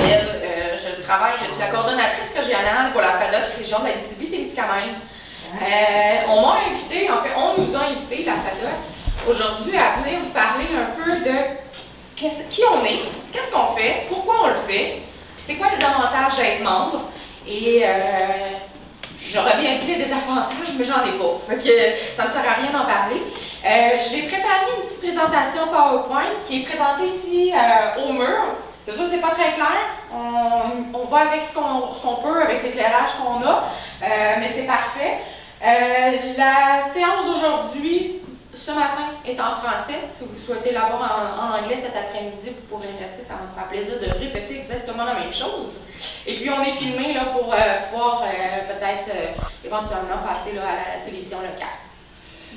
Joël. Je suis la coordonnatrice régionale pour la FADOC région de l'Abitibi-Témiscamingue. On m'a invité, en fait, on nous a invité, la FADOC, aujourd'hui à venir vous parler un peu de qui on est, qu'est-ce qu'on fait, pourquoi on le fait, puis c'est quoi les avantages d'être membre. Et j'aurais bien dit les désavantages, mais j'en ai pas. Fait que ça ne me sert à rien d'en parler. J'ai préparé une petite présentation PowerPoint qui est présentée ici au mur. C'est sûr que c'est pas très clair. On va avec ce qu'on peut, avec l'éclairage qu'on a, mais c'est parfait. La séance d'aujourd'hui, ce matin, est en français. Si vous souhaitez l'avoir en anglais cet après-midi, vous pourrez rester. Ça va me faire plaisir de répéter exactement la même chose. Et puis, on est filmé là, pour pouvoir peut-être éventuellement passer là, à la télévision locale.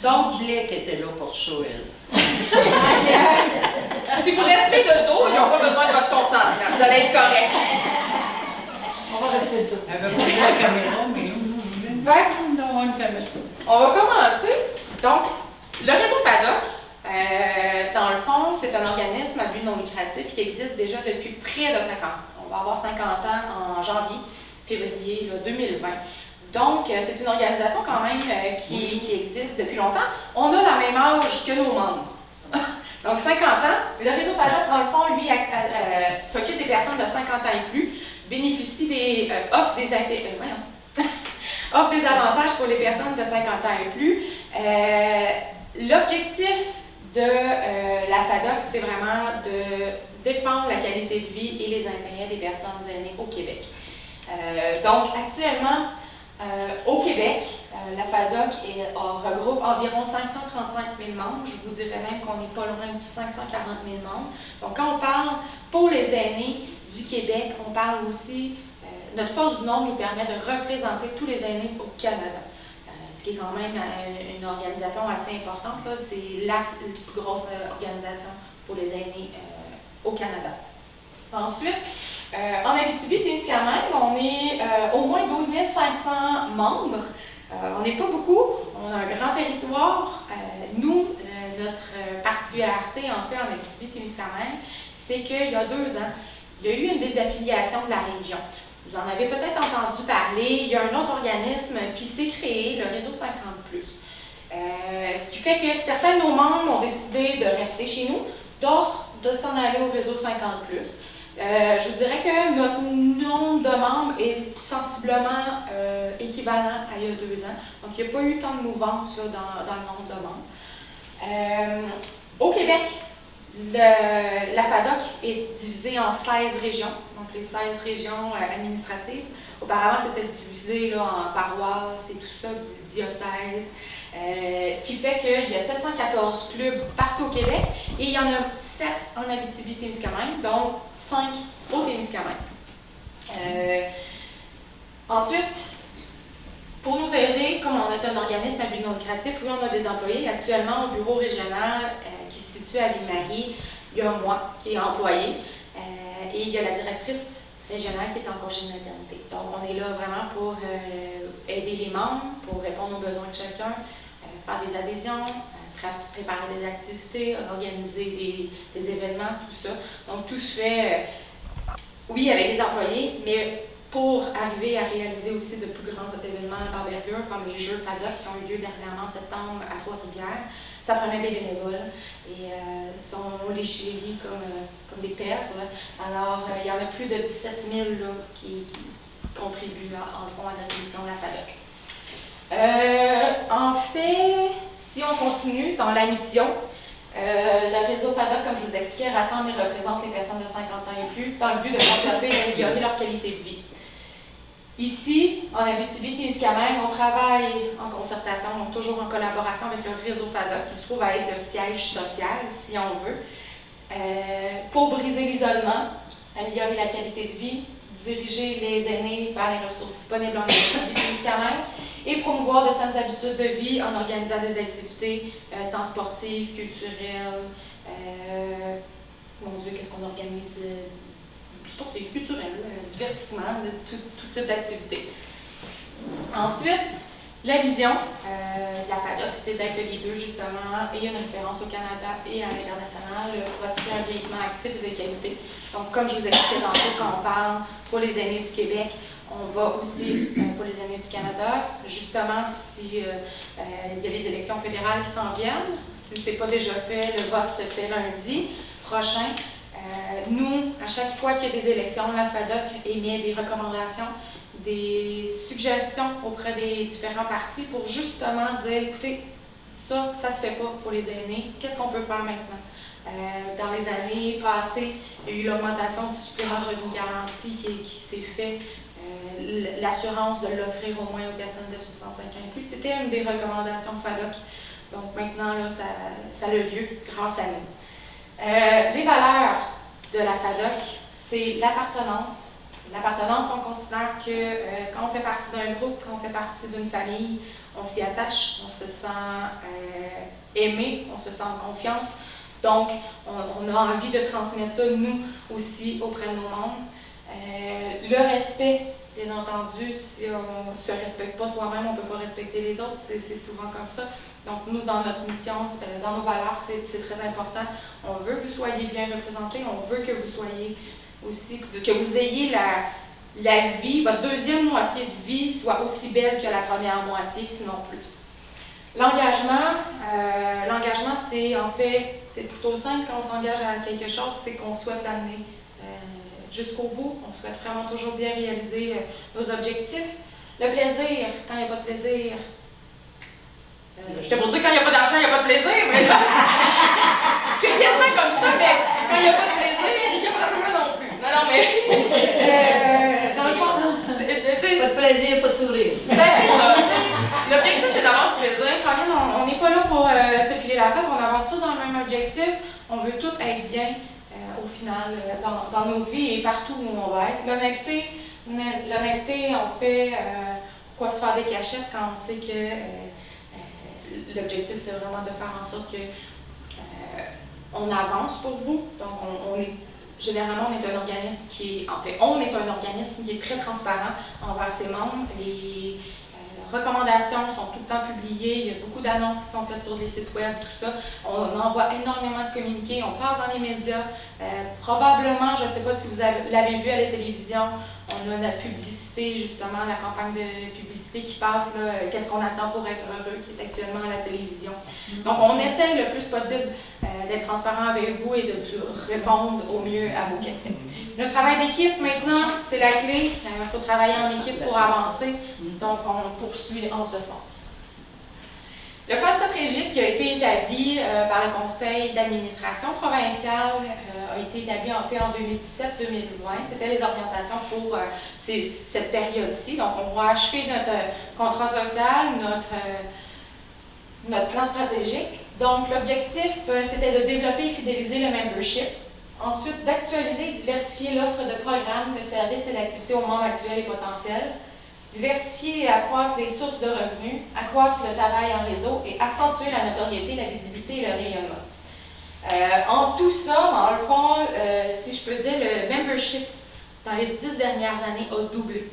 Donc, Blake était là pour ça, elle. Si vous restez de dos, ils n'ont pas besoin de votre consentement. Vous allez être correct. On va rester de dos. Elle veut pas la caméra, mais on va commencer. Donc, le réseau FADOC, dans le fond, c'est un organisme à but non lucratif qui existe déjà depuis près de 50 ans. On va avoir 50 ans en janvier, février là, 2020. Donc, c'est une organisation quand même qui existe depuis longtemps. On a la même âge que nos membres. Donc, 50 ans. Le réseau FADOC, dans le fond, lui, s'occupe des personnes de 50 ans et plus, bénéficie offre des avantages pour les personnes de 50 ans et plus. L'objectif de la FADOC, c'est vraiment de défendre la qualité de vie et les intérêts des personnes aînées au Québec. Donc, actuellement, au Québec, la FADOC regroupe environ 535 000 membres. Je vous dirais même qu'on n'est pas loin du 540 000 membres. Donc, quand on parle pour les aînés du Québec, on parle aussi, notre force du nombre nous permet de représenter tous les aînés au Canada. Ce qui est quand même une organisation assez importante. C'est la plus grosse organisation pour les aînés au Canada. Ensuite, en Abitibi-Témiscamingue, on est au moins 12 500 membres. On n'est pas beaucoup, on a un grand territoire. Notre particularité, en fait, en Abitibi-Témiscamingue, c'est qu'il y a 2 ans, il y a eu une désaffiliation de la région. Vous en avez peut-être entendu parler, il y a un autre organisme qui s'est créé, le réseau 50+. Ce qui fait que certains de nos membres ont décidé de rester chez nous, d'autres de s'en aller au réseau 50+. Je dirais que notre nombre de membres est sensiblement équivalent à il y a 2 ans. Donc, il n'y a pas eu tant de mouvance là, dans le nombre de membres. Au Québec, la FADOC est divisée en 16 régions, donc les 16 régions administratives. Auparavant, c'était divisé là, en paroisses et tout ça, diocèses. Ce qui fait qu'il y a 714 clubs partout au Québec et il y en a 7 en Abitibi-Témiscamingue, donc 5 au Témiscamingue. Ensuite, pour nous aider, comme on est un organisme à but non lucratif, oui, on a des employés. Actuellement, au bureau régional qui se situe à Ville-Marie, il y a moi qui est employé et il y a la directrice régionale qui est en congé de maternité. Donc, on est là vraiment pour aider les membres, pour répondre aux besoins de chacun, faire des adhésions, préparer des activités, organiser des événements, tout ça. Donc, tout se fait, oui, avec les employés, mais pour arriver à réaliser aussi de plus grands événements d'envergure, comme les Jeux FADOC qui ont eu lieu dernièrement en septembre à Trois-Rivières, ça prenait des bénévoles et sont les chéris comme des perles. Alors, il y en a plus de 17 000 là, qui contribuent en fond à notre mission de la FADOC. En fait, si on continue dans la mission, le réseau FADOC, comme je vous expliquais, rassemble et représente les personnes de 50 ans et plus dans le but de conserver et d'améliorer leur qualité de vie. Ici, en Abitibi-Témiscamingue, on travaille en concertation, donc toujours en collaboration avec le réseau FADOC, qui se trouve à être le siège social, si on veut, pour briser l'isolement, améliorer la qualité de vie, diriger les aînés vers les ressources disponibles en Abitibi-Témiscamingue et promouvoir de saines habitudes de vie en organisant des activités tant sportives, culturelles, mon Dieu, qu'est-ce qu'on organise? Sportif, culturel, divertissement, tout type d'activité. Ensuite, La vision de la FADOC, c'est d'être le leader justement et une référence au Canada et à l'international pour assurer un vieillissement actif et de qualité. Donc, comme je vous expliquais tantôt, quand on parle pour les aînés du Québec, on va aussi pour les aînés du Canada. Justement, si il y a les élections fédérales qui s'en viennent, si ce n'est pas déjà fait, le vote se fait lundi prochain. Nous, à chaque fois qu'il y a des élections, la FADOC émet des recommandations, des suggestions auprès des différents partis pour justement dire, écoutez, ça ne se fait pas pour les aînés, qu'est-ce qu'on peut faire maintenant? Dans les années passées, il y a eu l'augmentation du supplément revenu garanti qui s'est fait, l'assurance de l'offrir au moins aux personnes de 65 ans et plus. C'était une des recommandations FADOC. Donc maintenant, là, ça a lieu grâce à nous. Les valeurs de la FADOC, c'est l'appartenance. L'appartenance, on considère que quand on fait partie d'un groupe, quand on fait partie d'une famille, on s'y attache, on se sent aimé, on se sent en confiance. Donc, on a envie de transmettre ça, nous aussi, auprès de nos membres. Le respect, bien entendu, si on ne se respecte pas soi-même, on ne peut pas respecter les autres, c'est souvent comme ça. Donc, nous, dans notre mission, dans nos valeurs, c'est très important. On veut que vous soyez bien représentés, on veut que vous soyez aussi, que vous ayez la vie, votre deuxième moitié de vie soit aussi belle que la première moitié, sinon plus. L'engagement, c'est en fait, c'est plutôt simple quand on s'engage à quelque chose, c'est qu'on souhaite l'amener jusqu'au bout, on souhaite vraiment toujours bien réaliser nos objectifs. Le plaisir, quand il n'y a pas de plaisir, je t'ai pour dire quand il n'y a pas d'argent, il n'y a pas de plaisir, mais là, c'est quasiment comme ça, mais quand il n'y a pas de plaisir, il n'y a pas d'argent non plus. Non, mais, dans le fond, Pas de plaisir, pas de sourire. Ben, c'est ça, l'objectif, c'est d'avoir du plaisir. Quand on n'est pas là pour se piler la tête, on avance tous dans le même objectif. On veut tous être bien au final dans nos vies et partout où on va être. L'honnêteté, on fait pourquoi se faire des cachettes quand on sait que l'objectif, c'est vraiment de faire en sorte que on avance pour vous. Donc, généralement, on est un organisme on est un organisme qui est très transparent envers ses membres. Les recommandations sont tout le temps publiées, il y a beaucoup d'annonces qui sont faites sur les sites web, tout ça. On envoie énormément de communiqués, on passe dans les médias. Probablement, je ne sais pas si vous l'avez vu à la télévision, on a notre publicité, justement, la campagne de publicité qui passe, là, qu'est-ce qu'on attend pour être heureux, qui est actuellement à la télévision. Donc, on essaie le plus possible d'être transparent avec vous et de vous répondre au mieux à vos questions. Le travail d'équipe, maintenant, c'est la clé. Il faut travailler en équipe pour avancer. Donc, on poursuit en ce sens. Le plan stratégique qui a été établi par le Conseil d'administration provincial a été établi en fait en 2017-2020. C'était les orientations pour cette période-ci. Donc, on va achever notre contrat social, notre plan stratégique. Donc, l'objectif, c'était de développer et fidéliser le membership. Ensuite, d'actualiser et diversifier l'offre de programmes, de services et d'activités aux membres actuels et potentiels. Diversifier et accroître les sources de revenus, accroître le travail en réseau et accentuer la notoriété, la visibilité et le rayonnement. En tout ça, dans le fond, si je peux dire, le membership dans les 10 dernières années a doublé.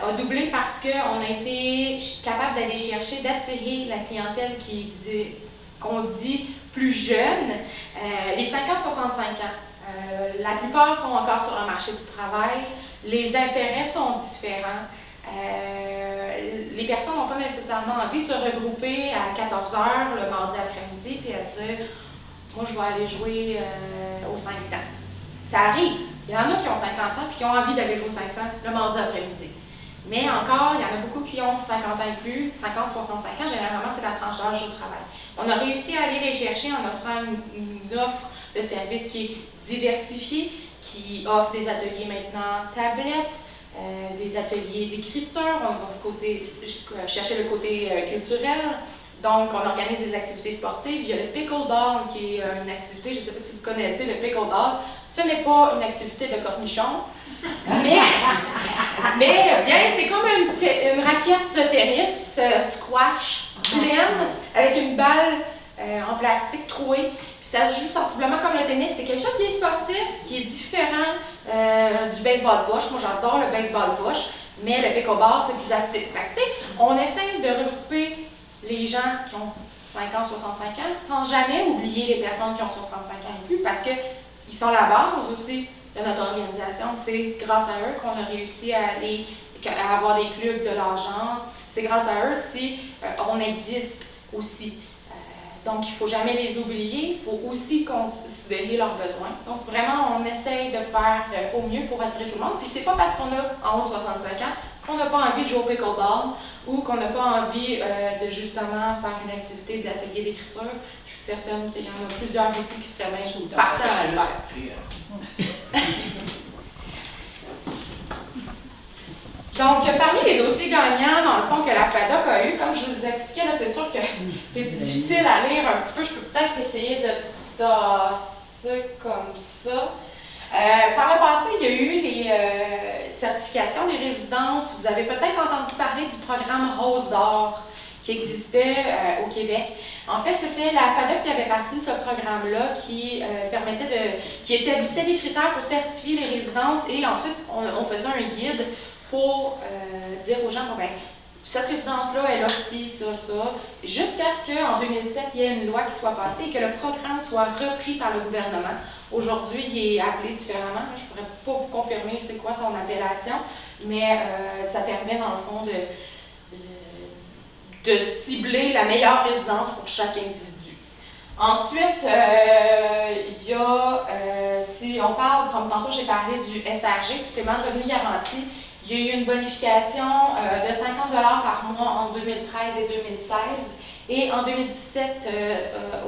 A doublé parce qu'on a été capable d'aller chercher, d'attirer la clientèle qu'on dit plus jeune, les 50-65 ans. La plupart sont encore sur le marché du travail. Les intérêts sont différents. Les personnes n'ont pas nécessairement envie de se regrouper à 14 h le mardi après-midi et à se dire « moi, je vais aller jouer au 500 ». Ça arrive. Il y en a qui ont 50 ans et qui ont envie d'aller jouer au 500 le mardi après-midi. Mais encore, il y en a beaucoup qui ont 50 ans et plus, 50-65 ans, généralement c'est la tranche d'âge au travail. On a réussi à aller les chercher en offrant une offre de services qui est diversifiée, qui offre des ateliers maintenant tablettes, des ateliers d'écriture, on va chercher le côté culturel. Donc, on organise des activités sportives. Il y a le pickleball qui est une activité, je ne sais pas si vous connaissez le pickleball. Ce n'est pas une activité de cornichon, mais bien, c'est comme une raquette de tennis squash pleine avec une balle en plastique trouée. Puis ça se joue sensiblement comme le tennis. C'est quelque chose qui est sportif, qui est différent du baseball push. Moi, j'adore le baseball push, mais le pickleball, c'est plus actif. Fait que, on essaie de regrouper les gens qui ont 50, 65 ans, sans jamais oublier les personnes qui ont 65 ans et plus, parce qu'ils sont la base aussi de notre organisation. C'est grâce à eux qu'on a réussi à avoir des clubs de leur genre. C'est grâce à eux si on existe aussi. Donc, il ne faut jamais les oublier, il faut aussi considérer leurs besoins. Donc, vraiment, on essaye de faire au mieux pour attirer tout le monde. Puis, c'est pas parce qu'on a en haut de 65 ans qu'on n'a pas envie de jouer au pickleball ou qu'on n'a pas envie de justement faire une activité d'atelier d'écriture. Je suis certaine qu'il y en a plusieurs ici qui seraient même partants à le faire. Donc, parmi les dossiers gagnants, dans le fond, que la FADOC a eu, comme je vous expliquais, là, c'est sûr que c'est difficile à lire un petit peu. Je peux peut-être essayer de tasser comme ça. Par le passé, il y a eu les certifications des résidences. Vous avez peut-être entendu parler du programme Rose d'Or qui existait au Québec. En fait, c'était la FADOC qui avait parti de ce programme-là qui qui établissait des critères pour certifier les résidences et ensuite on faisait un guide pour dire aux gens, bon, ben, cette résidence-là, elle offre ci, ça, jusqu'à ce qu'en 2007, il y ait une loi qui soit passée et que le programme soit repris par le gouvernement. Aujourd'hui, il est appelé différemment. Je ne pourrais pas vous confirmer c'est quoi son appellation, mais ça permet, dans le fond, de cibler la meilleure résidence pour chaque individu. Ensuite, il y a, si on parle, comme tantôt j'ai parlé du SRG, supplément de revenu garanti, il y a eu une bonification de 50 $ par mois en 2013 et 2016. Et en 2017,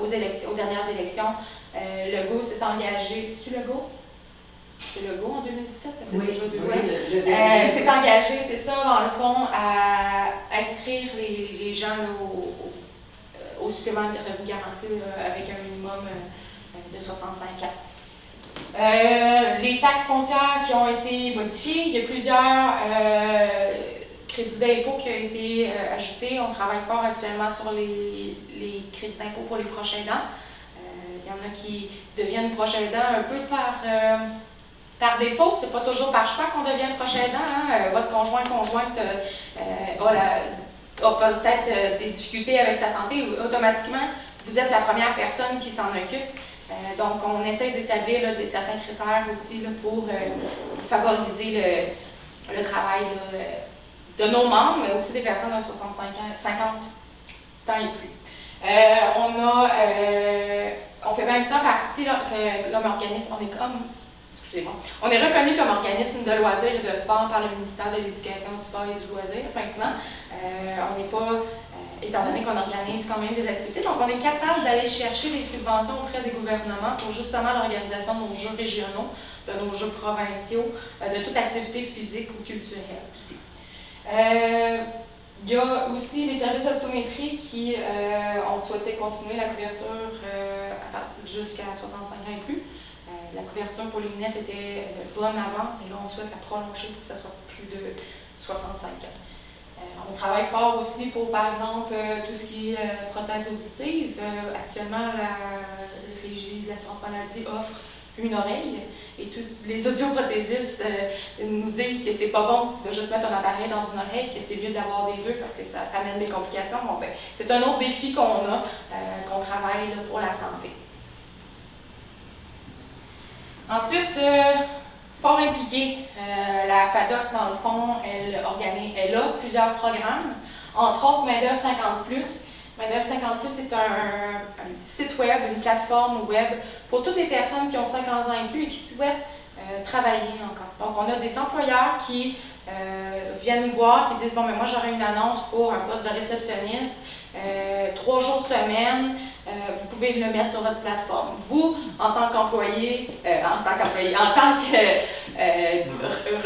aux dernières élections, Legault s'est engagé. C'est-tu Legault? C'est Legault en 2017, ça fait déjà 2 ans. S'est engagé, c'est ça, dans le fond, à inscrire les gens au supplément de revenu garanti avec un minimum de 65 ans. Les taxes foncières qui ont été modifiées, il y a plusieurs crédits d'impôt qui ont été ajoutés. On travaille fort actuellement sur les crédits d'impôt pour les proches aidants. Il y en a qui deviennent proches aidants un peu par défaut. C'est pas toujours par choix qu'on devient proche aidant. Hein? Votre conjointe a peut-être des difficultés avec sa santé. Automatiquement, vous êtes la première personne qui s'en occupe. Donc, on essaie d'établir certains critères aussi là, pour favoriser le travail de nos membres, mais aussi des personnes de 65 ans, 50 ans et plus. On fait maintenant partie, là, comme organisme, on est reconnu comme organisme de loisirs et de sport par le ministère de l'Éducation, du sport et du loisir. Maintenant, on n'est pas, étant donné qu'on organise quand même des activités, donc on est capable d'aller chercher des subventions auprès des gouvernements pour justement l'organisation de nos jeux régionaux, de nos jeux provinciaux, de toute activité physique ou culturelle aussi. Il y a aussi les services d'optométrie qui ont souhaité continuer la couverture jusqu'à 65 ans et plus. La couverture pour les lunettes était bonne avant, mais là on souhaite la prolonger pour que ça soit plus de 65 ans. On travaille fort aussi pour, par exemple, tout ce qui est prothèse auditive. Actuellement, la Régie de l'assurance maladie offre une oreille et tous les audioprothésistes nous disent que c'est pas bon de juste mettre un appareil dans une oreille, que c'est mieux d'avoir des deux parce que ça amène des complications. Bon, ben, c'est un autre défi qu'on a, qu'on travaille là, pour la santé. Ensuite, fort impliquée, la FADOC, dans le fond, elle a plusieurs programmes, entre autres Main-d'œuvre 50+. Main-d'œuvre 50+, c'est un site web, une plateforme web pour toutes les personnes qui ont 50 ans et plus et qui souhaitent travailler encore. Donc, on a des employeurs qui viennent nous voir, qui disent « Bon, mais moi, j'aurais une annonce pour un poste de réceptionniste, 3 jours semaine, vous pouvez le mettre sur votre plateforme. » Vous, en tant qu'employé, en tant que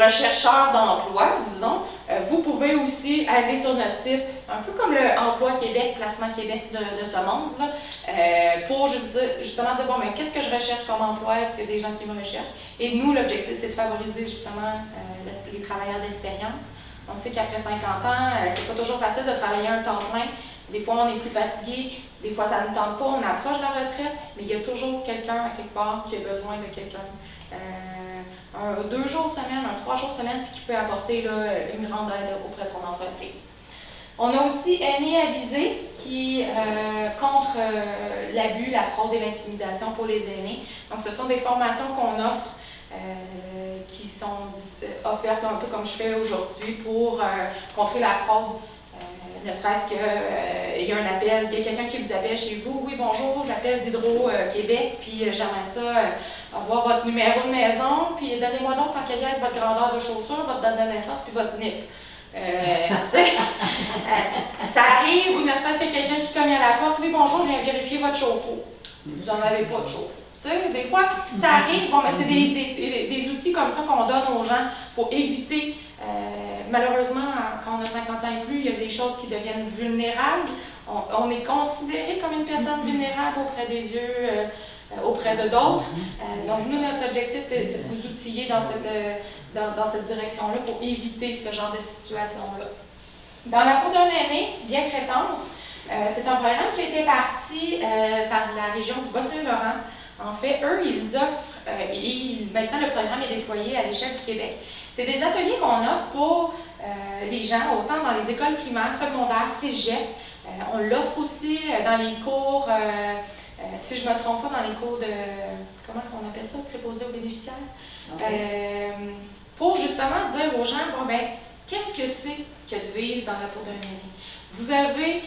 rechercheur d'emploi, disons, vous pouvez aussi aller sur notre site, un peu comme le Emploi Québec, Placement Québec de ce monde, là, pour justement dire, bon, mais qu'est-ce que je recherche comme emploi? Est-ce qu'il y a des gens qui me recherchent? Et nous, l'objectif, c'est de favoriser justement les travailleurs d'expérience. On sait qu'après 50 ans, c'est pas toujours facile de travailler un temps plein Des fois, on est plus fatigué, des fois, ça ne nous tente pas, on approche de la retraite, mais il y a toujours quelqu'un à quelque part qui a besoin de quelqu'un. 2 jours semaine, 3 jours semaine, puis qui peut apporter là, une grande aide auprès de son entreprise. On a aussi Aînés avisés qui contre l'abus, la fraude et l'intimidation pour les aînés. Donc, ce sont des formations qu'on offre qui sont offertes là, un peu comme je fais aujourd'hui pour contrer la fraude. Ne serait-ce qu'il y a un appel, il y a quelqu'un qui vous appelle chez vous. Oui, bonjour, j'appelle d'Hydro-Québec, puis j'aimerais ça avoir votre numéro de maison, puis donnez-moi donc en cahier votre grandeur de chaussures, votre date de naissance, puis votre NIP. Ça arrive, ou ne serait-ce que quelqu'un qui cogne à la porte. Oui, bonjour, je viens vérifier votre chauffe-eau. Vous n'en avez pas de chauffe-eau. Des fois, ça arrive. Bon, mais c'est des outils comme ça qu'on donne aux gens pour éviter. Malheureusement, quand on a 50 ans et plus, il y a des choses qui deviennent vulnérables. On est considéré comme une personne vulnérable auprès des yeux, auprès de d'autres. Donc, nous, notre objectif, c'est de vous outiller dans cette direction-là pour éviter ce genre de situation-là. Dans la peau d'un aîné, bien crétance, c'est un programme qui a été parti par la région du Bas-Saint-Laurent. En fait, eux, ils offrent, maintenant le programme est déployé à l'échelle du Québec. C'est des ateliers qu'on offre pour les gens, autant dans les écoles primaires, secondaires, cégep. On l'offre aussi dans les cours, si je ne me trompe pas, dans les cours de, comment on appelle ça, préposés aux bénéficiaires. Okay. Pour justement dire aux gens, bon ben, qu'est-ce que c'est que de vivre dans la peau d'un aîné? Vous avez,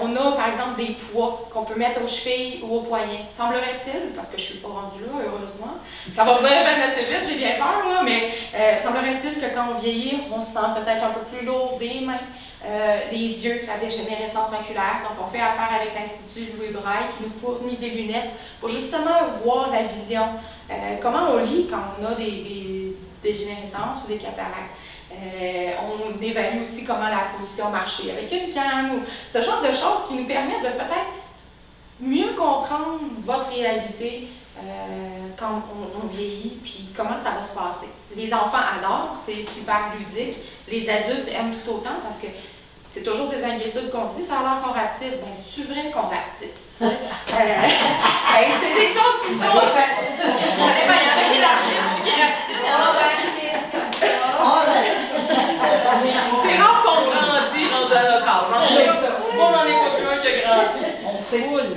on a par exemple des poids qu'on peut mettre aux chevilles ou aux poignets. Semblerait-il, parce que je ne suis pas rendue là, heureusement, ça va venir bien assez vite, j'ai bien peur, là, mais semblerait-il que quand on vieillit, on se sent peut-être un peu plus lourd des mains, les yeux, la dégénérescence maculaire. Donc, on fait affaire avec l'Institut Louis Braille qui nous fournit des lunettes pour justement voir la vision. Comment on lit quand on a des dégénérescences ou des cataractes. On évalue aussi comment la position marchait avec une canne ou ce genre de choses qui nous permettent de peut-être mieux comprendre votre réalité quand on vieillit, puis comment ça va se passer. Les enfants adorent, c'est super ludique. Les adultes aiment tout autant parce que c'est toujours des inquiétudes qu'on se dit, ça a l'air qu'on rapetisse. Bien, c'est vrai qu'on rapetisse, tu sais. C'est des choses qui sont... Ça dépend, il y en a qui élargissent, qui rapetissent, il y en a c'est rare qu'on grandit rendu à notre âge. Moi, on n'en est pas plus un qui a grandi. On foule.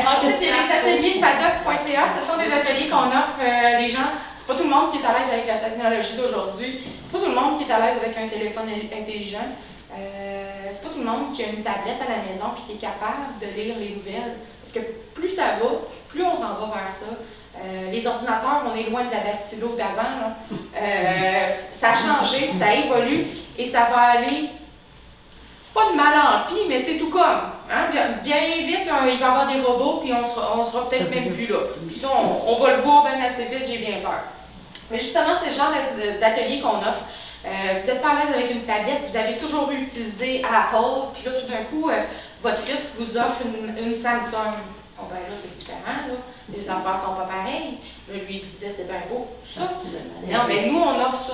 Ensuite, il y a les ateliers fadoc.ca. Ce sont des ateliers qu'on offre les gens. C'est pas tout le monde qui est à l'aise avec la technologie d'aujourd'hui. C'est pas tout le monde qui est à l'aise avec un téléphone intelligent. C'est pas tout le monde qui a une tablette à la maison et qui est capable de lire les nouvelles. Parce que plus ça va, plus on s'en va vers ça. Les ordinateurs, on est loin de la dactylo d'avant. Ça a changé, ça évolue et ça va aller, pas de mal en pis, mais c'est tout comme. Hein? Bien vite, il va y avoir des robots puis on sera peut-être même plus là. Puis ça, on va le voir bien assez vite, j'ai bien peur. Mais justement, c'est le genre d'atelier qu'on offre. Vous n'êtes pas à l'aise avec une tablette, vous avez toujours utilisé Apple, puis là, tout d'un coup, votre fils vous offre une Samsung. Bon, ben là, c'est différent, là. Les enfants ne sont pas pareils. Là, lui, il se disait, c'est bien beau. Ça. Non, mais nous, on offre ça,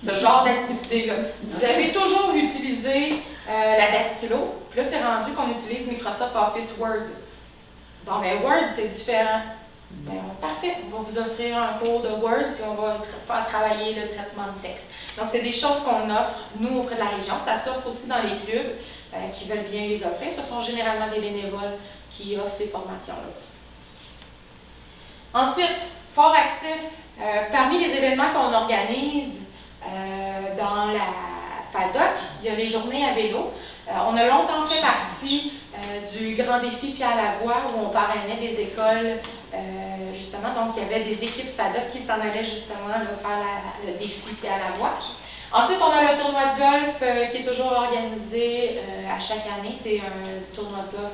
ce genre d'activité-là. Vous avez toujours utilisé la dactylo, puis là, c'est rendu qu'on utilise Microsoft Office Word. Bon, ben Word, c'est différent. Ben, parfait, on va vous offrir un cours de Word, puis on va faire travailler le traitement de texte. Donc, c'est des choses qu'on offre, nous, auprès de la région. Ça s'offre aussi dans les clubs qui veulent bien les offrir. Ce sont généralement des bénévoles qui offrent ces formations-là. Ensuite, Fort Actif. Parmi les événements qu'on organise dans la FADOC, il y a les journées à vélo. On a longtemps fait partie du grand défi Pierre Lavoie où on parrainait des écoles, justement. Donc, il y avait des équipes FADOC qui s'en allaient justement là, faire le défi Pierre Lavoie. Ensuite, on a le tournoi de golf qui est toujours organisé à chaque année. C'est un tournoi de golf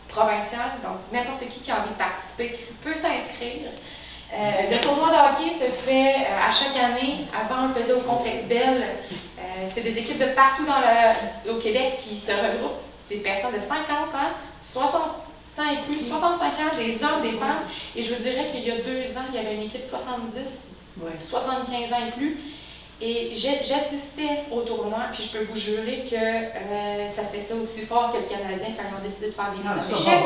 provincial, donc n'importe qui a envie de participer peut s'inscrire. Le tournoi de hockey se fait à chaque année. Avant, on le faisait au Complexe Bell. C'est des équipes de partout au Québec qui se regroupent. Des personnes de 50 ans, 60 ans et plus, 65 ans, des hommes, des femmes. Et je vous dirais qu'il y a 2 ans, il y avait une équipe de 70, 75 ans et plus. Et j'assistais au tournoi, puis je peux vous jurer que ça fait ça aussi fort que le Canadien quand ils ont décidé de faire des mises en échec.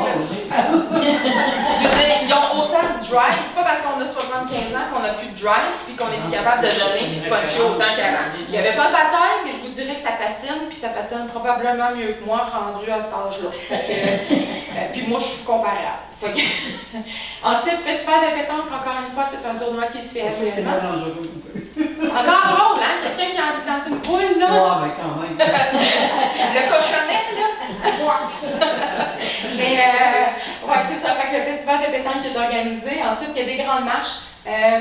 Je veux dire, ils ont autant de drive. C'est pas parce qu'on a 75 ans qu'on n'a plus de drive, puis qu'on est plus capable de donner, puis de puncher autant qu'avant. Il n'y avait pas de bataille, mais je vous dirais que ça patine, puis ça patine probablement mieux que moi rendu à cet âge-là. Puis moi, je suis comparable. Ensuite, festival de pétanque, encore une fois, c'est un tournoi qui se fait actuellement. C'est encore drôle, hein? Quelqu'un qui a envie de lancer une boule, là. Ouais, ben quand même. Le cochonnet, là. Mais, ouais, c'est ça. Fait que le festival de pétanque est organisé. Ensuite, il y a des grandes marches.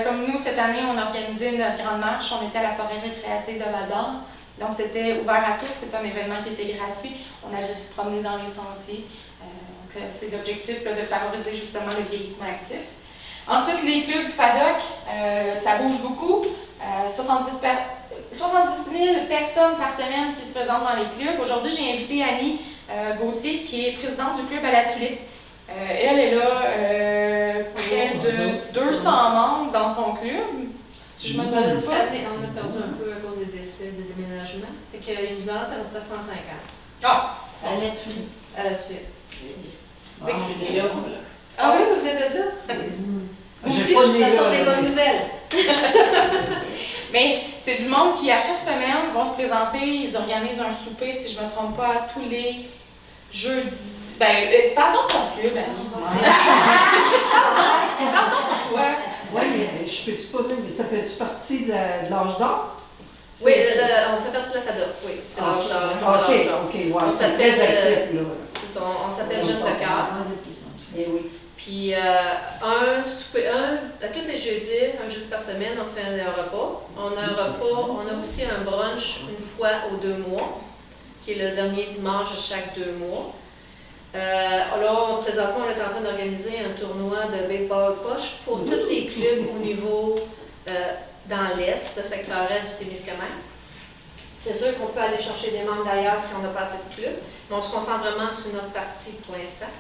Comme nous, cette année, on a organisé notre grande marche. On était à la forêt récréative de Val-d'Or. Donc, c'était ouvert à tous. C'est un événement qui était gratuit. On allait se promener dans les sentiers. C'est l'objectif de favoriser justement le vieillissement actif. Ensuite, les clubs FADOC, ça bouge beaucoup. 70 000 personnes par semaine qui se présentent dans les clubs. Aujourd'hui, j'ai invité Annie Gauthier, qui est présidente du club à la Tulipe. Elle est là, près de 200 membres dans son club. Si je me trompe pas. Cette année, on a perdu un peu à cause des décès, des déménagements. Fait qu'il nous en reste à peu près 150. Ah! À la Tulipe. À la suite. J'étais là, moi, là. Ah oui, vous êtes là? Vous J'ai aussi, pas je né Ça là, apporte des là. bonnes nouvelles. Mais c'est du monde qui, à chaque semaine, vont se présenter. Ils organisent un souper, si je ne me trompe pas, tous les jeudis. Pardon ton club, Annie. Pardon pour toi. Oui, mais je peux-tu poser, ça fait-tu partie de l'âge d'or? Oui, on fait partie de la FADOC, oui. C'est l'âge d'or. OK, ouais, On c'est très s'appelle, actif, là. C'est ça, on s'appelle Jeunes de cœur. Eh oui. Puis tous les jeudis, un jeudi par semaine, on fait un repas. On a un repas, on a aussi un brunch une fois aux 2 mois, qui est le dernier dimanche de chaque 2 mois. Alors, présentement, on est en train d'organiser un tournoi de baseball poche pour tous les clubs au niveau dans l'Est, le secteur Est du Témiscamingue. C'est sûr qu'on peut aller chercher des membres d'ailleurs si on n'a pas assez de clubs, mais on se concentre vraiment sur notre partie pour l'instant.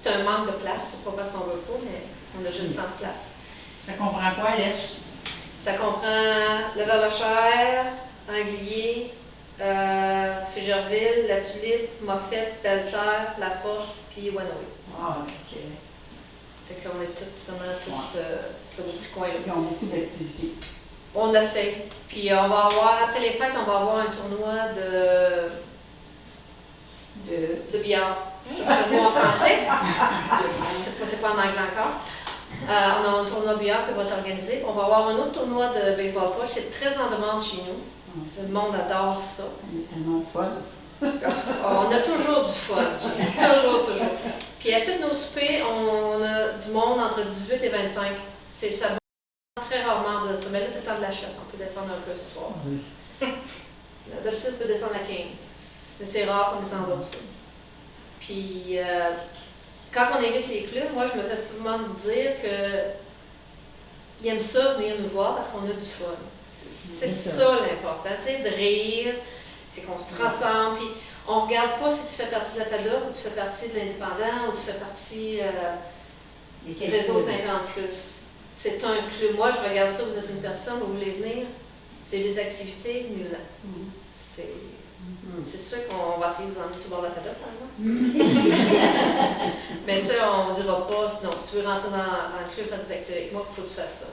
C'est un manque de place, c'est pas parce qu'on veut pas, mais on a juste tant de place. Ça comprend quoi, l'Est? Ça comprend le Verlechère, Anglier, Fégerville, La Tulipe, Moffett, Belleterre, La Force, puis Wanoé. Ah, OK. Fait qu'on est vraiment tous sur le petit coin-là. Ils ont beaucoup d'activités. On essaie. Puis on va avoir, après les fêtes, on va avoir un tournoi de billard. Je cherche le mot en français. C'est pas en anglais encore. On a un tournoi billard qui va être organisé. On va avoir un autre tournoi de baseball poche. C'est très en demande chez nous. Le monde adore ça. On est tellement fun. On a toujours du fun. Toujours. Puis à tous nos soupers, on a du monde entre 18 et 25. Ça va très rarement de ça. Mais là, c'est le temps de la chasse. On peut descendre un peu ce soir. D'habitude, on peut descendre à 15. Mais c'est rare qu'on est en bas de ça. Puis, quand on invite les clubs, moi, je me fais souvent dire qu'ils aiment ça venir nous voir parce qu'on a du fun. C'est ça l'important, c'est de rire, c'est qu'on se rassemble. Puis, on ne regarde pas si tu fais partie de la FADOC ou tu fais partie de l'Indépendant ou tu fais partie du réseau 50+. C'est un club. Moi, je regarde ça, vous êtes une personne, vous voulez venir, c'est des activités, nous-en. C'est sûr qu'on va essayer de vous emmener sur le bord de la FADOC, par exemple. Mais tu sais, on ne dira pas, sinon, si tu veux rentrer dans le club, faire des activités avec moi, il faut que tu fasses ça.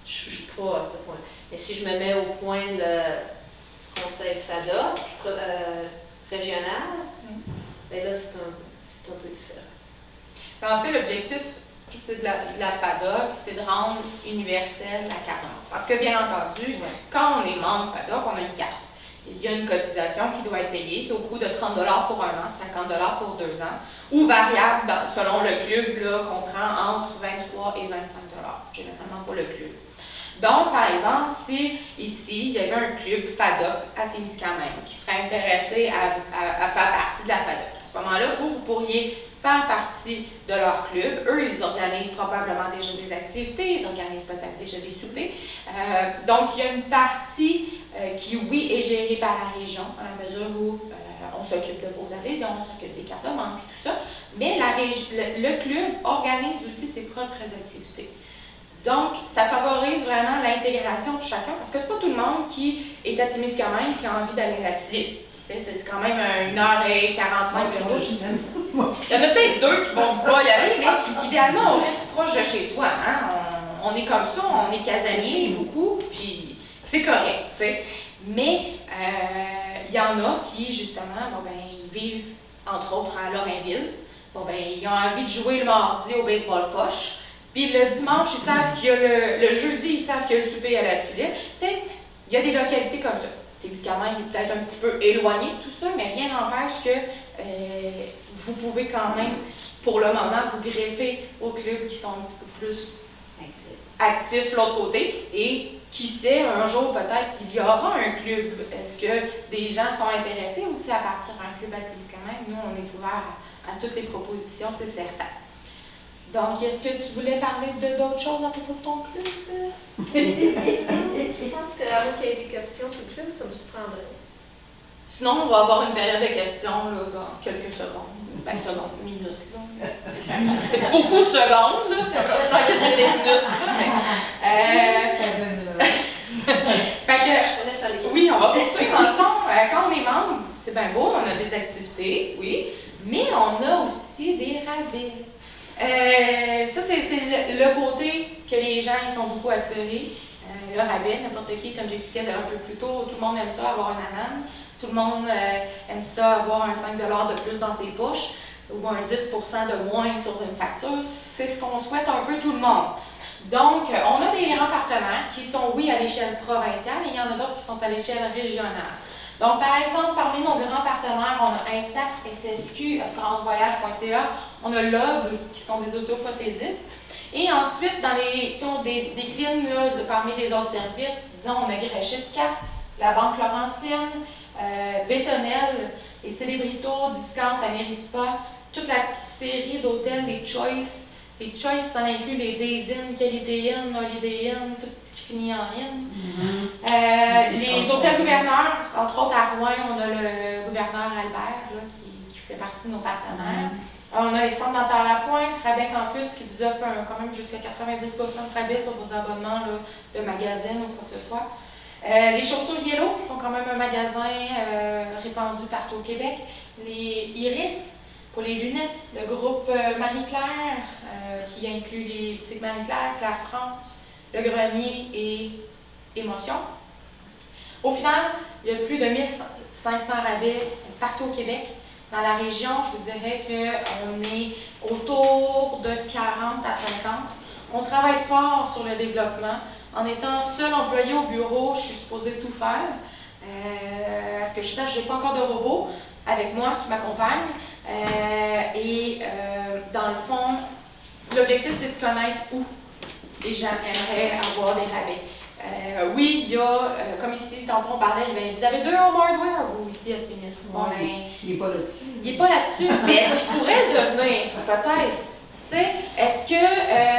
Je ne suis pas à ce point. Mais si je me mets au point du conseil FADOC régional, bien là, c'est un peu différent. En fait, l'objectif de la FADOC, c'est de rendre universel la carte membre. Parce que, bien entendu, quand on est membre FADOC, on a une carte. Il y a une cotisation qui doit être payée. C'est au coût de 30 $ pour 1 an, 50 $ pour 2 ans, ou variable selon le club qu'on prend entre 23 et 25 $, généralement pour le club. Donc, par exemple, si ici, il y avait un club FADOC à Témiscamingue qui serait intéressé à faire partie de la FADOC, à ce moment-là, vous pourriez faire partie de leur club. Eux, ils organisent probablement déjà des activités, ils organisent peut-être déjà des soupers. Donc, il y a une partie qui, oui, est gérée par la région, à la mesure où on s'occupe de vos adhésions, on s'occupe des cartes de membre et tout ça. Mais le club organise aussi ses propres activités. Donc, ça favorise vraiment l'intégration de chacun, parce que c'est pas tout le monde qui est à Témiscamingue qui a envie d'aller à la Tulipe. C'est quand même 1h45 de route. Il y en a peut-être deux qui vont pas y aller, mais idéalement, on reste proche de chez soi. Hein? On est comme ça, on est casanier beaucoup, puis c'est correct, tu sais. Mais il y en a qui, justement, bon, ben, ils vivent, entre autres, à Lorrainville. Bon, ben, ils ont envie de jouer le mardi au baseball poche. Puis le dimanche, ils savent qu'il y a le jeudi, ils savent qu'il y a le souper à la Tulipe. Tu sais, il y a des localités comme ça. Témiscamingue est peut-être un petit peu éloigné de tout ça, mais rien n'empêche que vous pouvez quand même, pour le moment, vous greffer aux clubs qui sont un petit peu plus actifs de l'autre côté. Et qui sait, un jour peut-être qu'il y aura un club. Est-ce que des gens sont intéressés aussi à partir d'un club à Témiscamingue? Nous, on est ouvert à toutes les propositions, c'est certain. Donc, est-ce que tu voulais parler d'autres choses à propos de ton club? Je pense qu'avant qu'il y ait des questions sur le club, ça me surprendrait. Sinon, on va avoir une période de questions là, dans quelques secondes. Ben, secondes, minutes. Là. C'est beaucoup de secondes, là. C'est pas que c'est des minutes. Fait que, Je te laisse aller. oui, on va poursuivre. Dans le fond, quand on est membre, c'est bien beau, on a des activités, oui, mais on a aussi des rabais. Ça, c'est le côté que les gens ils sont beaucoup attirés. Le rabais, n'importe qui, comme j'expliquais un peu plus tôt, tout le monde aime ça, avoir un anane. Tout le monde aime ça, avoir un 5 $ de plus dans ses poches ou un 10 % de moins sur une facture. C'est ce qu'on souhaite un peu tout le monde. Donc, on a des grands partenaires qui sont, oui, à l'échelle provinciale et il y en a d'autres qui sont à l'échelle régionale. Donc, par exemple, parmi nos grands partenaires, on a Intact, SSQ, assurancevoyage.ca, on a LOB, qui sont des audioprothésistes. Et ensuite, si on décline là, parmi les autres services, disons, on a Gréchis CAF, la Banque Laurentienne, Bétonel, les Célébrito, Discount, Amerispa, toute la série d'hôtels, les Choice. Les Choice, ça inclut les Days Inn, Qualité Inn, Holiday Inn, tout ce qui finit en Inn. Les hôtels gouverneurs, entre autres à Rouen, on a le gouverneur Albert là, qui fait partie de nos partenaires. On a les centres dentaires La Pointe, Rabais Campus qui vous offre quand même jusqu'à 90% de rabais sur vos abonnements là, de magazines ou quoi que ce soit. Les chaussures Yellow, qui sont quand même un magasin répandu partout au Québec. Les Iris, pour les lunettes. Le groupe Marie-Claire, qui inclut les boutiques Marie-Claire, Claire France, Le Grenier et Émotion. Au final, il y a plus de 1500 rabais partout au Québec. Dans la région, je vous dirais qu'on est autour de 40 à 50. On travaille fort sur le développement. En étant seul employé au bureau, je suis supposée tout faire. À ce que je sache, je n'ai pas encore de robot avec moi qui m'accompagne. Dans le fond, l'objectif, c'est de connaître où les gens aimeraient avoir des rabais. Oui, il y a, comme ici, tantôt on parlait, vous avez 2 home hardware, vous, ici, à Témis. Bon, il n'est pas là-dessus. Il n'est pas là-dessus, mais est-ce qu'il pourrait le devenir? Peut-être. Est-ce que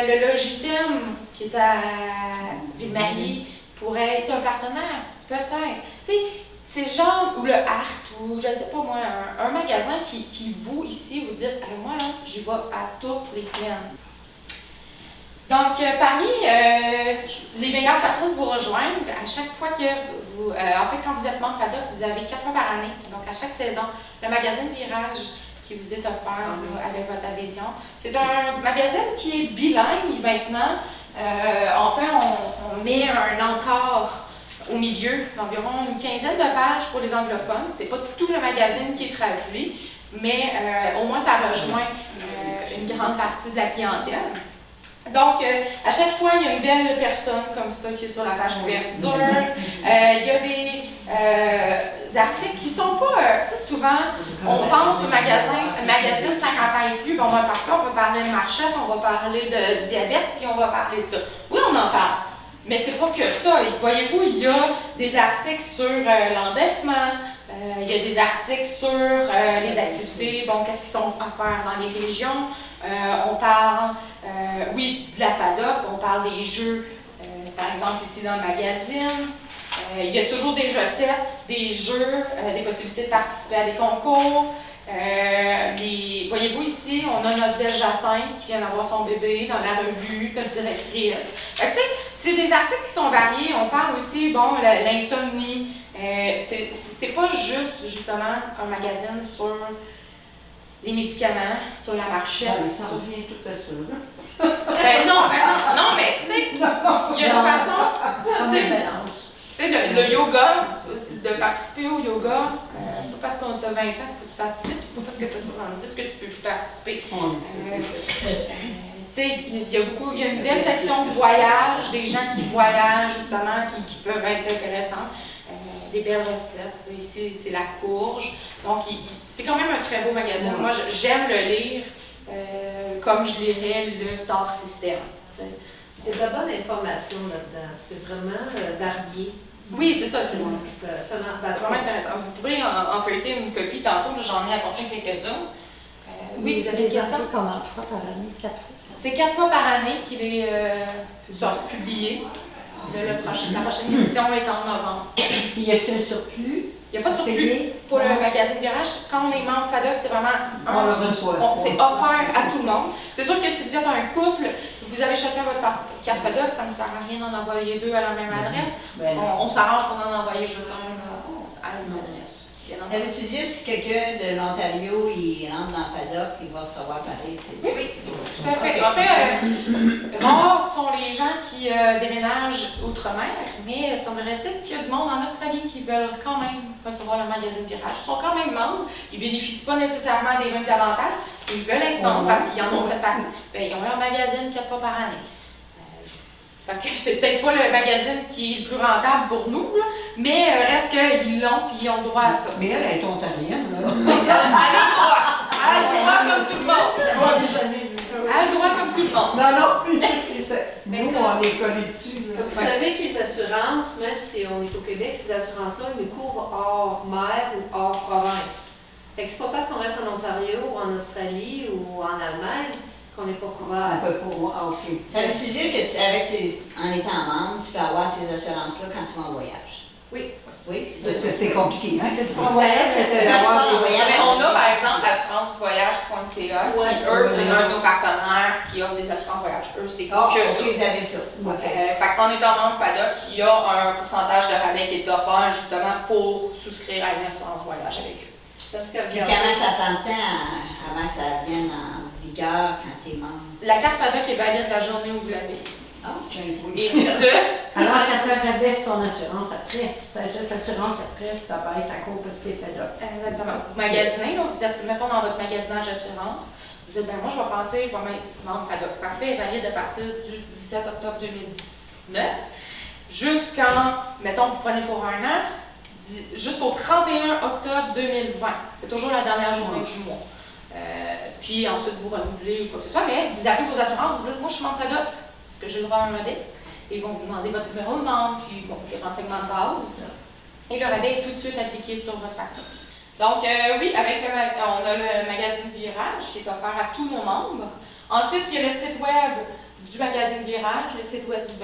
le Logitème, qui est à Ville-Marie, pourrait être un partenaire? Peut-être. C'est le genre, ou le Art, ou je ne sais pas moi, un magasin qui vous, ici, vous dites, moi, là, j'y vais à toutes les semaines. Donc, parmi les meilleures façons de vous rejoindre, à chaque fois que vous, en fait, quand vous êtes membre FADOC, vous avez 4 fois par année, donc à chaque saison, le magazine Virage qui vous est offert là, avec votre adhésion. C'est un magazine qui est bilingue maintenant. Enfin, on met un encart au milieu d'environ une quinzaine de pages pour les anglophones. C'est pas tout le magazine qui est traduit, mais au moins ça rejoint une grande partie de la clientèle. Donc, à chaque fois, il y a une belle personne comme ça qui est sur la page couverture. Il y a des articles qui sont pas... tu sais, souvent, on pense au magazine 50 ans et plus, parfois on va parler de marchette, on va parler de diabète, puis on va parler de ça. Oui, on en parle, mais c'est pas que ça. Voyez-vous, il y a des articles sur l'endettement, il y a des articles sur les activités, qu'est-ce qu'ils sont à faire dans les régions. On parle, oui, de la FADOC, on parle des jeux, par exemple ici dans le magazine. Il y a toujours des recettes, des jeux, des possibilités de participer à des concours. Voyez-vous ici, on on a notre belle Jacinthe qui vient d'avoir son bébé dans la revue, notre directrice. Fait que, tu sais, c'est des articles qui sont variés. On parle aussi, bon, l'insomnie. C'est pas juste, justement, un magazine sur les médicaments, sur la marchette. Ça revient tout à ça, là. Non, mais tu sais, il y a une façon, C'est comme tu un sais, mélange. le yoga, de participer au yoga, pas parce qu'on a 20 ans qu'il faut que tu participes, c'est pas parce que tu as 70 que tu peux plus participer. Tu sais, il y a une belle section de voyage, des gens qui voyagent justement, qui peuvent être intéressants. Des belles recettes. Ici, c'est la courge. Donc, c'est quand même un très beau magazine. Moi, j'aime le lire comme je lirais le Star System. T'sais. Il y a de la bonne information là-dedans. C'est vraiment varié. Oui, c'est ça. C'est vraiment intéressant. Vous pourrez en feuilleter une copie tantôt. J'en ai apporté quelques-uns. Oui, vous avez une question? Combien de fois par année? 4 fois? C'est 4 fois par année qu'il est publié. La prochaine édition est en novembre. Y a-t-il un surplus? Il n'y a pas de surplus pour le magazine Virage. Quand on est membre FADOC, c'est vraiment On le reçoit. c'est offert à tout le monde. C'est sûr que si vous êtes un couple, vous avez chacun votre carte FADOC, ça ne nous sert à rien d'en envoyer deux à la même adresse. On s'arrange pour en envoyer juste un à la même adresse. Avais-tu dit si quelqu'un de l'Ontario il rentre dans le FADOC, il va recevoir pareil? Oui, tout à fait. En fait, rares sont les gens qui déménagent outre-mer, mais semblerait-il qu'il y a du monde en Australie qui veulent quand même recevoir le magazine Virage. Ils sont quand même membres, ils ne bénéficient pas nécessairement des mêmes avantages, ils veulent être membres parce qu'ils en ont fait partie. Bien, ils ont leur magazine 4 fois par année. Fait que c'est peut-être pas le magazine qui est le plus rentable pour nous, là, mais reste qu'ils l'ont et ils ont droit à ça. Mais elle est ontarienne, là. Elle a le droit. Elle a le droit comme tout le monde. Elle a le droit comme tout le monde. Non, c'est ça. Nous, on est collés dessus. Là. Vous savez que les assurances, même si on est au Québec, ces assurances-là, ils nous couvrent hors mer ou hors province. Fait que c'est pas parce qu'on reste en Ontario ou en Australie ou en Allemagne qu'on n'est pas couvert. On peut pas voir. Ah, OK. Ça veut-tu dire en étant membre, tu peux avoir ces assurances-là quand tu vas en voyage? Oui. Oui, C'est compliqué, hein? Quand tu vas en Ouais, voyage, c'est c'est ça. d'avoir des Mais voyages. on a par exemple assurancevoyage.ca qui, eux, c'est un de nos partenaires qui offre des assurances voyage. Eux, c'est Ah, que ok, ça. vous avez ça. OK. Fait qu'en étant membre FADOC, il y a un pourcentage de rabais qui est offert justement pour souscrire à une assurance voyage avec eux. Parce que Puis comment ça prend de temps avant que ça vienne en vigueur quand tu es membre? La carte FADOC est valide la journée où vous l'avez. Ah, Et ça, Alors, ça fait rabaisse ton assurance après. Si tu achètes l'assurance après, ça baisse à cause parce que t'es fait d'op. exactement. Vous magasinez, là, vous êtes, mettons, dans votre magasinage d'assurance. Vous dites, ben moi, je vais penser, je vais mettre membre FADOC. Parfait, valide à partir du 17 octobre 2019 jusqu'en, mettons, vous prenez pour un an, jusqu'au 31 octobre 2020. C'est toujours la dernière journée du mois. Puis ensuite, vous renouvelez ou quoi que ce soit, mais vous appelez vos assurances, vous dites, moi, je suis membre FADOC. Est-ce que j'ai le droit à un rabais? Et ils vont vous demander votre numéro de membre, puis bon, les renseignements de base. Et le rabais est tout de suite appliqué sur votre facture. Donc, oui, on a le magazine Virage qui est offert à tous nos membres. Ensuite, il y a le site web du magazine Virage, le site web du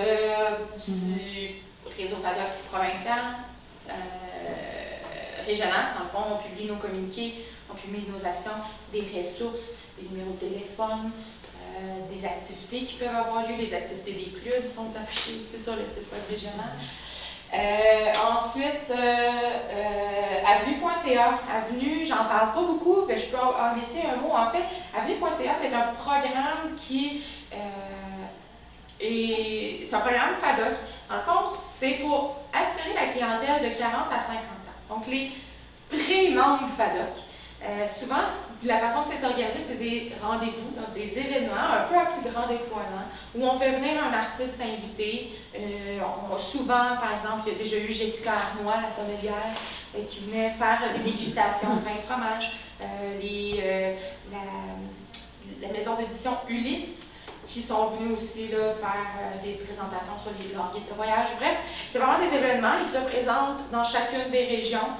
réseau FADOC provincial, régional. Dans le fond, on publie nos communiqués, on publie nos actions, des ressources, des numéros de téléphone, des activités qui peuvent avoir lieu. Les activités des clubs sont affichées aussi sur le site web régional. Ensuite, avenue.ca. Avenue, j'en parle pas beaucoup, mais je peux en laisser un mot. En fait, avenue.ca, c'est un programme qui c'est un programme FADOC. Dans le fond, c'est pour attirer la clientèle de 40 à 50 ans. Donc, les pré-membres FADOC. Souvent, la façon de s'être organisé, c'est des rendez-vous, donc des événements un peu à plus grand déploiement, où on fait venir un artiste invité. On a souvent, par exemple, il y a déjà eu Jessica Arnois, la sommelière, qui venait faire des dégustations de vin et fromage. La maison d'édition Ulysse, qui sont venus aussi là, faire des présentations sur leur guide de voyage. Bref, c'est vraiment des événements. Ils se présentent dans chacune des régions.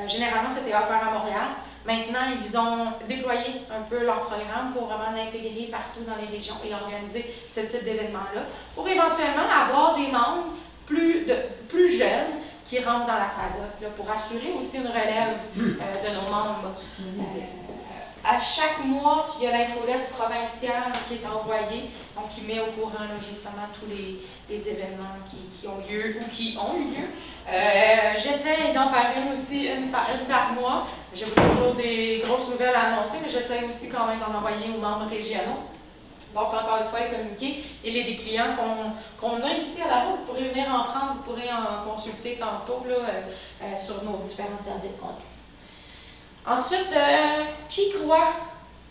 Généralement, c'était offert à Montréal. Maintenant, ils ont déployé un peu leur programme pour vraiment l'intégrer partout dans les régions et organiser ce type d'événement-là pour éventuellement avoir des membres plus jeunes qui rentrent dans la FADOC, là, pour assurer aussi une relève de nos membres À chaque mois, il y a l'infolette provinciale qui est envoyée, donc qui met au courant là, justement tous les événements qui ont lieu ou qui ont eu lieu. J'essaie d'en faire une aussi, une par mois. J'ai toujours des grosses nouvelles à annoncer, mais j'essaie aussi quand même d'en envoyer aux membres régionaux. Donc, encore une fois, les communiqués et les clients qu'on a ici à la route, vous pourrez venir en prendre, vous pourrez en consulter tantôt là, sur nos différents services qu'on offre. Ensuite, qui croit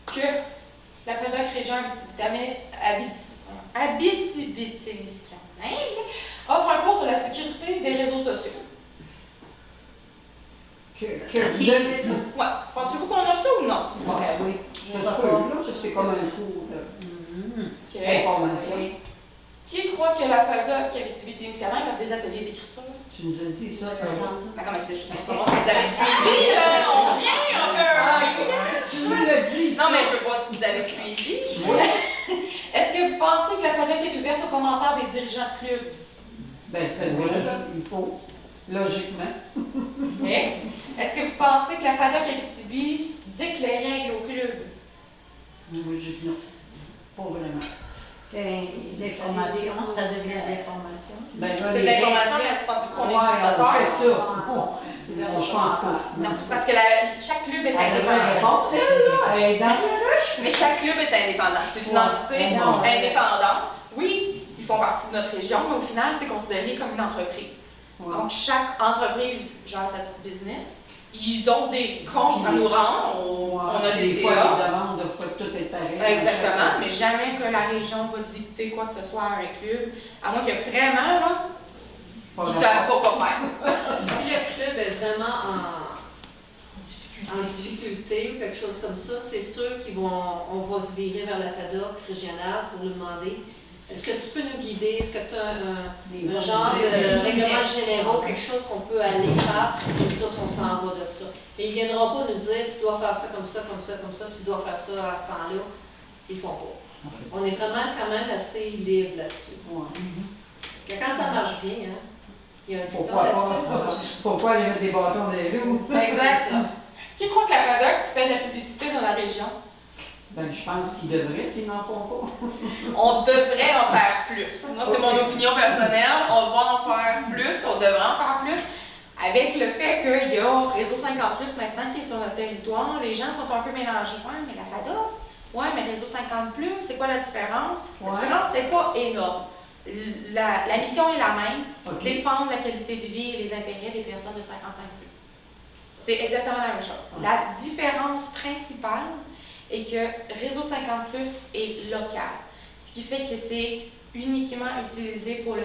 que la FADOC Région Abitibi-Témiscamingue offre un cours sur la sécurité des réseaux sociaux? Que vous donnez ça? Ouais. Pensez-vous qu'on offre ça ou non? Ouais, oui. Je sais pas, c'est comme un cours d'information. Qui croit que la FADOC Abitibi-Témiscamingue a des ateliers d'écriture? Tu nous as dit ça, Ah non, mais c'est juste pour savoir si vous avez suivi, là. On vient, on veut. Tu nous l'as dit. Non, mais je veux voir si vous avez suivi. Est-ce que vous pensez que la FADOC est ouverte aux commentaires des dirigeants de club? Ben, c'est vrai, il faut, logiquement. Mais, est-ce que vous pensez que la FADOC Abitibi dicte les règles au club? Oui, je dis non. Pas vraiment. L'information, ça devient de l'information. Ben, C'est de l'information, mais pensez-vous qu'on est ouais, utilisateur? on fait ça. Bon, je pense pas. Non, parce que chaque club est Elle devrait indépendant. répondre. Mais chaque club est indépendant. C'est une entité indépendante. Oui, ils font partie de notre région, mais au final, c'est considéré comme une entreprise. Donc, chaque entreprise gère sa petite business. Ils ont des comptes à nous rendre. On a des fois, CA. les demandes de fois que tout est pareil. Exactement, mais jamais que la région va dicter quoi que ce soit à un club. À moins qu'il y ait vraiment, là, ils ne savent pas quoi faire. Si le club est vraiment en difficulté ou quelque chose comme ça, c'est sûr qu'on va se virer vers la FADOC régionale pour lui demander est-ce que tu peux nous guider, est-ce que tu as un genre de règlement généraux, quelque chose qu'on peut aller faire, et nous autres on s'en va de ça. Mais ils ne viendront pas nous dire tu dois faire ça comme ça, comme ça, comme ça, puis tu dois faire ça à ce temps-là. Ils ne font pas. On est vraiment quand même assez libre là-dessus. Quand ça marche bien, hein, il y a un dicton là-dessus. Faut pas aller mettre des bâtons dans les roues. Exact. Qui croit que la FADOC fait de la publicité dans la région? Ben, je pense qu'ils devraient, s'ils n'en font pas. On devrait en faire plus. Moi, c'est mon opinion personnelle. On va en faire plus, on devrait en faire plus. Avec le fait qu'il y a Réseau 50+ maintenant qui est sur notre territoire, les gens sont un peu mélangés. Ouais, mais la FADOC, ouais, mais Réseau 50+, c'est quoi la différence? La différence, c'est pas énorme. La mission est la même, défendre la qualité de vie et les intérêts des personnes de 50 ans et plus. C'est exactement la même chose. La différence principale est que Réseau 50+ est local, ce qui fait que c'est uniquement utilisé pour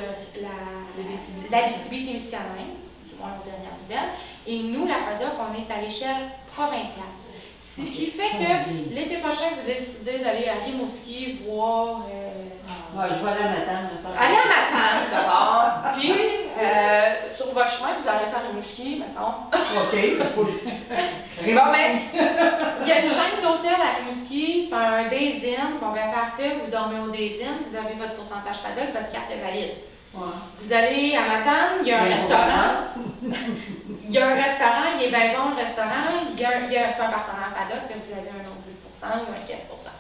l'Abitibi-Témiscamingue, du moins aux dernières nouvelles, et nous, la FADOC, on est à l'échelle provinciale. Ce qui fait que l'été prochain, vous décidez d'aller à Rimouski voir... Je vais aller à Matane. Allez à Matane d'abord, puis sur votre chemin, vous arrêtez à Rimouski, mettons. OK, il faut... Bon, ben, il y a une chaîne d'hôtels à Rimouski, c'est un Days Inn. Bon, ben parfait, vous dormez au Days Inn, vous avez votre pourcentage FADOC, votre carte est valide. Vous allez à Matane, il y a un restaurant. Il y a un restaurant, il est bien bon le restaurant. C'est un partenaire FADOC, puis vous avez un autre 10% ou un 15%.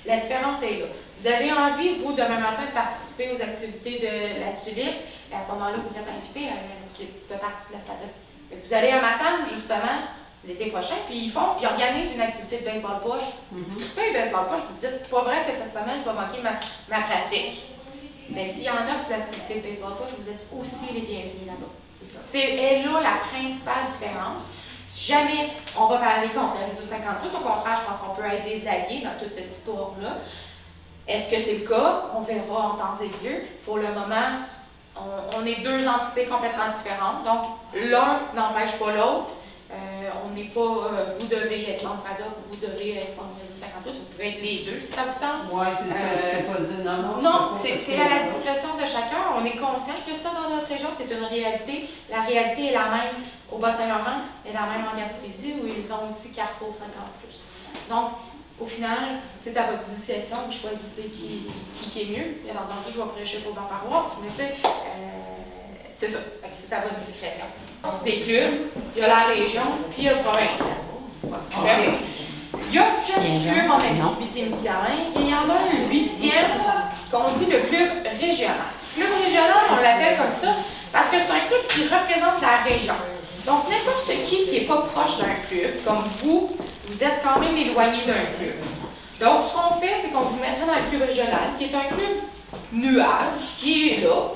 La différence est là. Vous avez envie, vous, demain matin, de participer aux activités de la Tulipe, et à ce moment-là, vous êtes invité à la Tulipe, vous faites partie de la FADOC. Vous allez à Matane, justement, l'été prochain, puis ils organisent une activité de baseball push. Vous trippez baseball push, vous dites, pas vrai que cette semaine, je vais manquer ma pratique. Mais s'il y en a de l'activité de baseball push, vous êtes aussi les bienvenus là-bas. C'est là la principale différence. Jamais on va parler contre le Réseau 50+. Au contraire, je pense qu'on peut être des alliés dans toute cette histoire-là. Est-ce que c'est le cas? On verra en temps et lieu. Pour le moment, on est deux entités complètement différentes. Donc, l'un n'empêche pas l'autre. On n'est pas, vous devez être membre FADOC, vous devez être membre Réseau 50+. Vous pouvez être les deux si ça vous tente. Oui, c'est ça. Tu ne peux pas dire non. Non, c'est à la discrétion de chacun. On est conscient que ça, dans notre région, c'est une réalité. La réalité est la même au Bas-Saint-Laurent et la même en Gaspésie, où ils ont aussi Carrefour 50+. Donc, au final, c'est à votre discrétion, vous choisissez qui est mieux. Bien entendu, je vais prêcher pour ma paroisse, mais tu sais, c'est ça. C'est à votre discrétion. Des clubs, il y a la région, puis il y a le provincial. Il y a 7 Témiscamingue. clubs en Non. Abitibi-Témiscamingue. Il y en a un 8e qu'on dit le club régional. Club régional, on l'appelle comme ça parce que c'est un club qui représente la région. Donc, n'importe qui n'est pas proche d'un club, comme vous êtes quand même éloigné d'un club. Donc, ce qu'on fait, c'est qu'on vous mettra dans le club régional, qui est un club nuage, qui est là.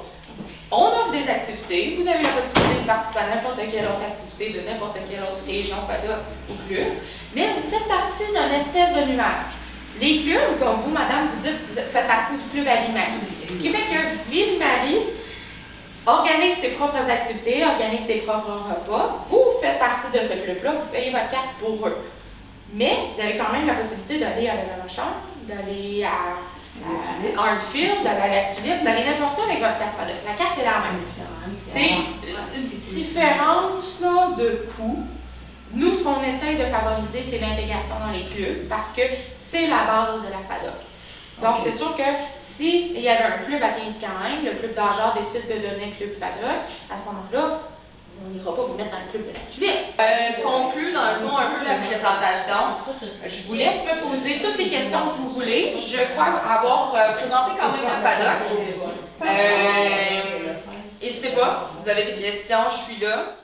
On offre des activités. Vous avez la possibilité de participer à n'importe quelle autre activité de n'importe quelle autre région, FADOC ou club. Mais vous faites partie d'une espèce de nuage. Les clubs, comme vous, madame, vous dites que vous faites partie du club à Ville-Marie. Ce qui fait que Ville-Marie organise ses propres activités, organise ses propres repas. Vous faites partie de ce club-là, vous payez votre carte pour eux. Mais vous avez quand même la possibilité d'aller à la Rochon, d'aller à Hartfield, d'aller à la Tulipe, d'aller n'importe où avec votre carte FADOC. La carte est la même. C'est une différence là, de coût. Nous, ce qu'on essaye de favoriser, c'est l'intégration dans les clubs parce que c'est la base de la FADOC. Donc, c'est sûr que s'il y avait un club à Témiscamingue, le club d'Agen décide de devenir club FADOC, à ce moment-là, on n'ira pas vous mettre dans le club de la Tulipe. Conclut dans le fond un peu la présentation. Je vous laisse me poser toutes les questions que vous voulez. Je crois avoir présenté quand même la FADOC. N'hésitez pas, si vous avez des questions, je suis là.